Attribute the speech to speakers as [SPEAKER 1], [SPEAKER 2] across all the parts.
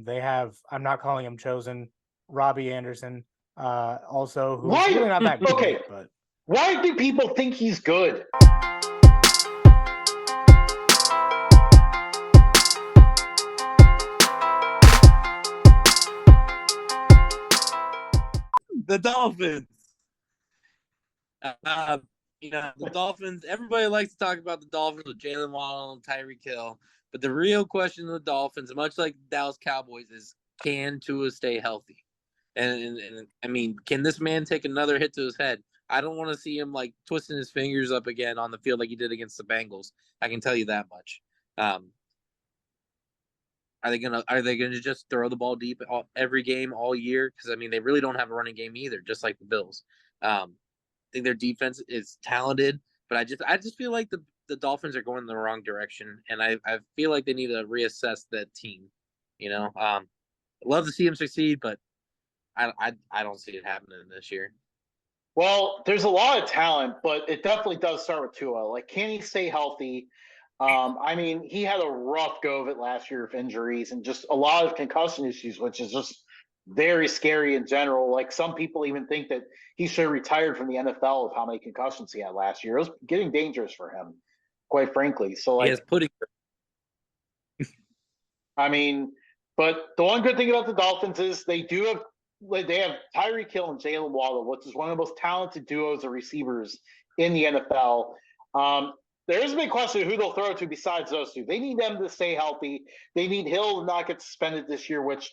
[SPEAKER 1] They have, I'm not calling him chosen, Robbie Anderson, also who's
[SPEAKER 2] Why?
[SPEAKER 1] really not that good.
[SPEAKER 2] Okay.
[SPEAKER 1] But
[SPEAKER 2] why do people think he's good?
[SPEAKER 3] The Dolphins. The Dolphins, everybody likes to talk about the Dolphins with Jalen Waddle and Tyreek Hill. But the real question of the Dolphins, much like the Dallas Cowboys, is can Tua stay healthy? And I mean, can this man take another hit to his head? I don't want to see him like twisting his fingers up again on the field like he did against the Bengals. I can tell you that much. Are they gonna just throw the ball deep every game all year? Because I mean, they really don't have a running game either, just like the Bills. I think their defense is talented, but I just feel like the Dolphins are going in the wrong direction, and I feel like they need to reassess that team. I'd love to see them succeed, but I don't see it happening this year.
[SPEAKER 2] Well, there's a lot of talent, but it definitely does start with Tua. Like, can he stay healthy? I mean, he had a rough go of it last year with injuries and just a lot of concussion issues, which is just very scary in general. Like, some people even think that he should have retired from the NFL of how many concussions he had last year. It was getting dangerous for him, quite frankly. So,
[SPEAKER 3] He has
[SPEAKER 2] like,
[SPEAKER 3] pudding.
[SPEAKER 2] I mean, but the one good thing about the Dolphins is they have Tyreek Hill and Jalen Waddle, which is one of the most talented duos of receivers in the NFL. There is a big question of who they'll throw to besides those two. They need them to stay healthy. They need Hill to not get suspended this year, which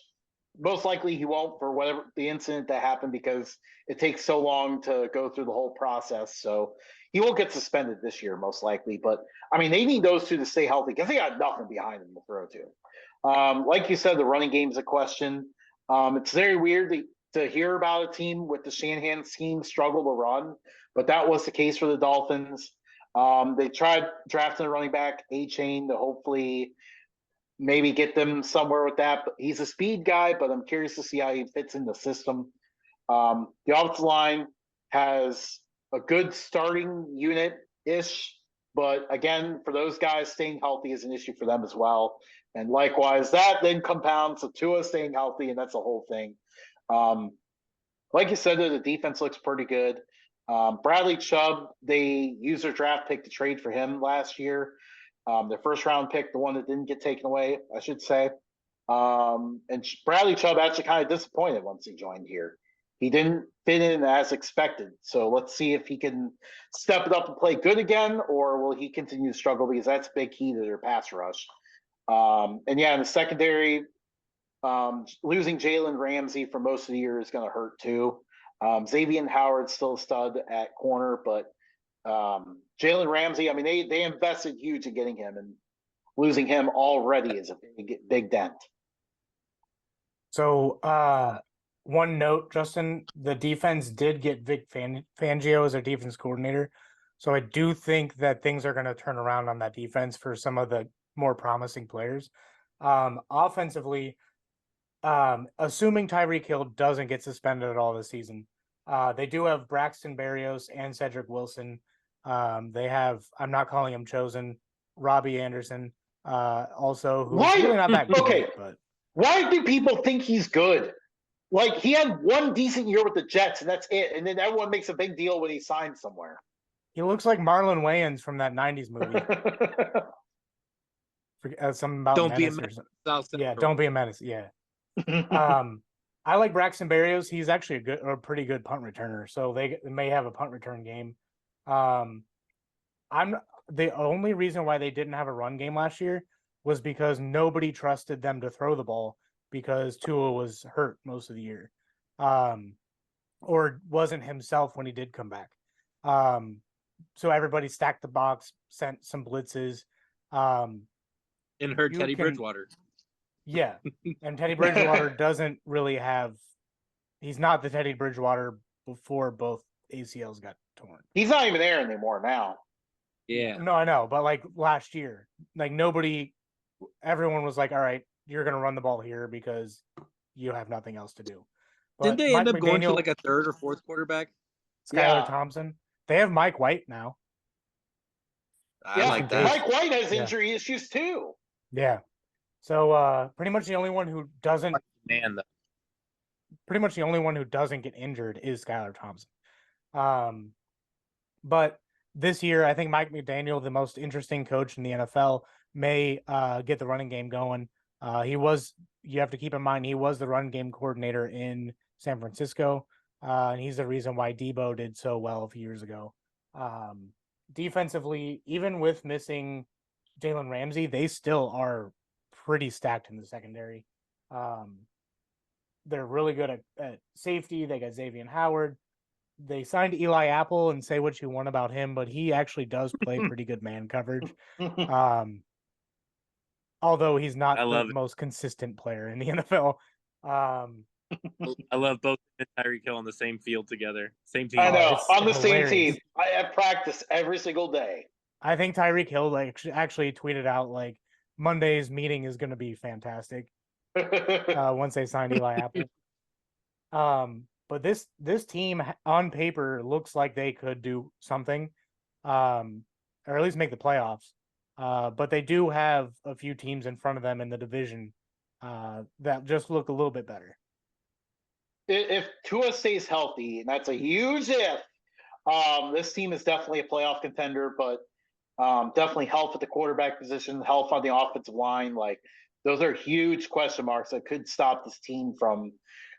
[SPEAKER 2] most likely he won't for whatever the incident that happened because it takes so long to go through the whole process. So he won't get suspended this year, most likely. But I mean, they need those two to stay healthy because they got nothing behind them to throw to. Like you said, the running game's a question. It's very weird to hear about a team with the Shanahan scheme struggle to run, but that was the case for the Dolphins. They tried drafting a running back, A-Chain, to hopefully maybe get them somewhere with that. But he's a speed guy, but I'm curious to see how he fits in the system. The offensive line has a good starting unit-ish, but again, for those guys, staying healthy is an issue for them as well. And likewise, that then compounds to Tua staying healthy, and that's the whole thing. Like you said, the defense looks pretty good. Bradley Chubb, they used their draft pick to trade for him last year. Their first round pick, the one that didn't get taken away, I should say. And Bradley Chubb actually kind of disappointed once he joined here. He didn't fit in as expected. So let's see if he can step it up and play good again, or will he continue to struggle because that's a big key to their pass rush. And yeah, in the secondary, losing Jalen Ramsey for most of the year is going to hurt too. Xavier Howard's still a stud at corner, but Jalen Ramsey, I mean, they invested huge in getting him, and losing him already is a big dent.
[SPEAKER 1] So, one note, Justin, the defense did get Vic Fangio as their defense coordinator. So I do think that things are going to turn around on that defense for some of the more promising players. Offensively, assuming Tyreek Hill doesn't get suspended at all this season, they do have Braxton Berrios and Cedric Wilson. They have, I'm not calling him chosen, Robbie Anderson, also who's really not that good.
[SPEAKER 2] Okay,
[SPEAKER 1] but
[SPEAKER 2] why do people think he's good? Like, he had one decent year with the Jets, and that's it. And then everyone makes a big deal when he signs somewhere.
[SPEAKER 1] He looks like Marlon Wayans from that 90s movie. Something about
[SPEAKER 3] Don't be a
[SPEAKER 1] menace
[SPEAKER 3] menace.
[SPEAKER 1] Yeah, don't be a menace. Yeah. I like Braxton Berrios. He's actually a pretty good punt returner, so they may have a punt return game. I'm the only reason why they didn't have a run game last year was because nobody trusted them to throw the ball because Tua was hurt most of the year, or wasn't himself when he did come back. So everybody stacked the box, sent some blitzes,
[SPEAKER 3] and hurt Teddy Bridgewater.
[SPEAKER 1] Yeah, and Teddy Bridgewater doesn't really have. He's not the Teddy Bridgewater before both ACLs got torn.
[SPEAKER 2] He's not even there anymore now.
[SPEAKER 3] Yeah.
[SPEAKER 1] No, I know, but like last year, like everyone was like, "All right, you're going to run the ball here because you have nothing else to do."
[SPEAKER 3] But didn't they end up going to like a third or fourth quarterback?
[SPEAKER 1] Skylar Thompson. They have Mike White now.
[SPEAKER 3] I like that.
[SPEAKER 2] Mike White has injury issues too.
[SPEAKER 1] Yeah. So pretty much the only one who doesn't
[SPEAKER 3] Man,
[SPEAKER 1] get injured is Skylar Thompson. But this year, I think Mike McDaniel, the most interesting coach in the NFL, may get the running game going. You have to keep in mind, he was the run game coordinator in San Francisco. And he's the reason why Debo did so well a few years ago. Defensively, even with missing Jalen Ramsey, they still are pretty stacked in the secondary. They're really good at safety. They got Xavier Howard. They signed Eli Apple, and say what you want about him, but he actually does play pretty good man coverage. Although he's not the most consistent player in the NFL.
[SPEAKER 3] I love both Tyreek Hill on the same field together, same team.
[SPEAKER 2] I know, on the
[SPEAKER 1] hilarious.
[SPEAKER 2] same team. I have practice every single day.
[SPEAKER 1] I think Tyreek Hill actually tweeted out like Monday's meeting is going to be fantastic. Once they signed Eli Apple. But this team on paper looks like they could do something, or at least make the playoffs. But they do have a few teams in front of them in the division that just look a little bit better.
[SPEAKER 2] If Tua stays healthy, and that's a huge if, this team is definitely a playoff contender, but definitely health at the quarterback position, health on the offensive line. Like, those are huge question marks that could stop this team from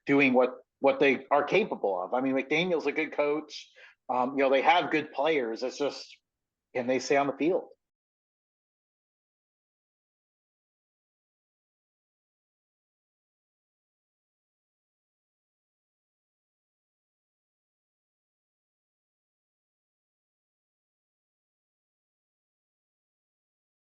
[SPEAKER 2] doing what they are capable of. I mean, McDaniel's a good coach. They have good players. It's just, can they stay on the field?